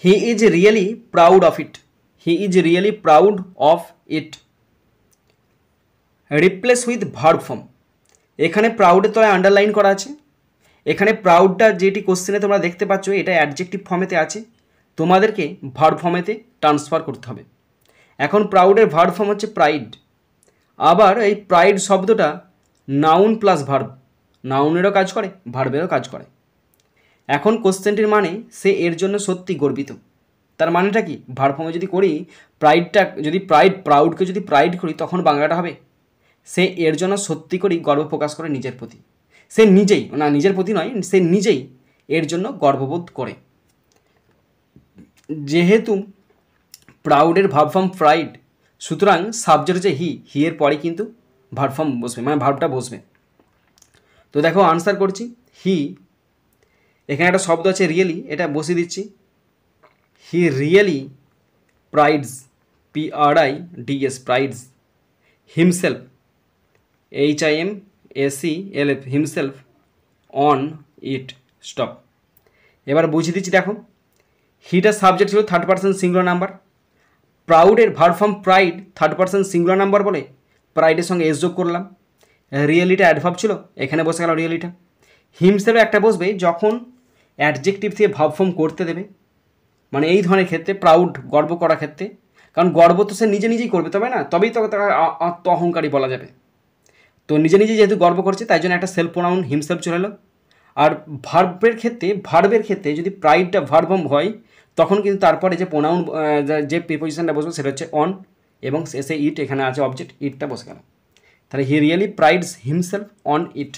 He is really proud of it, he is really proud of it. Replace with verb form, এখানে প্রাউডের তলায় underline করা আছে। এখানে প্রাউডটা যেটি কোশ্চেনে তোমরা দেখতে পাচ্ছ এটা অ্যাডজেক্টিভ ফর্মেতে আছে, তোমাদেরকে ভার্ব ফর্মেতে ট্রান্সফার করতে হবে। এখন প্রাউডের ভার্ব ফর্ম হচ্ছে প্রাইড। আবার এই প্রাইড শব্দটা নাউন প্লাস ভার্ব, নাউনেরও কাজ করে ভার্বেরও কাজ করে। এখন কোশ্চেনটির মানে সে এর জন্য সত্যি গর্বিত, তার মানেটা কি? ভার্ব ফর্মে যদি করি প্রাইডটা, যদি প্রাউডকে যদি প্রাইড করি তখন বাংলাটা হবে সে এর জন্য সত্যি করেই গর্ব প্রকাশ করে নিজের প্রতি। সে নিজেই, না নিজের প্রতি নয়, সে নিজেই এর জন্য গর্ববোধ করে। যেহেতু প্রাউডের ভার্ব ফর্ম প্রাইড, সুতরাং সাবজেক্ট হচ্ছে হি, হি এর পরে কিন্তু ভার্ব ফর্ম বসবে, মানে ভার্বটা বসবে। তো দেখো আনসার করছি, হি, এখানে একটা শব্দ আছে রিয়েলি, এটা বসিয়ে দিচ্ছি। He really prides, PRIDS, prides himself, HIMSELF, himself on it. Stop. এবার বুঝিয়ে দিচ্ছি, দেখো হিটার সাবজেক্ট ছিল থার্ড পার্সন সিঙ্গুলার নাম্বার, প্রাউডের verb form pride third person singular number বলে প্রাইডের সঙ্গে এস যোগ করলাম। রিয়েলিটা অ্যাডভার্ব ছিল, এখানে বসে গেল রিয়েলিটা। হিমসেলফ একটা বসবে যখন অ্যাডজেক্টিভ থেকে ভার্ব ফর্ম করতে দেবে, মানে এই ধরনের ক্ষেত্রে প্রাউড গর্ব করার ক্ষেত্রে, কারণ গর্ব তো সে নিজে নিজেই করবে, তবে না তবেই তো তাকে আত্ম অহংকারী বলা যাবে। তো নিজে নিজে যেহেতু গর্ব করছে তাই জন্য একটা সেলফ প্রোনাউন হিমসেলফ চলে এলো। আর ভার্বের ক্ষেত্রে যদি প্রাইডটা ভার্ব ফর্ম হয় তখন কিন্তু তারপরে যে প্রোনাউন, যে প্রিপোজিশনটা বসবে সেটা হচ্ছে অন, এবং শেষে ইট, এখানে আছে অবজেক্ট, ইটটা বসে গেল। তাহলে হি রিয়েলি প্রাইডস হিমসেলফ অন ইট।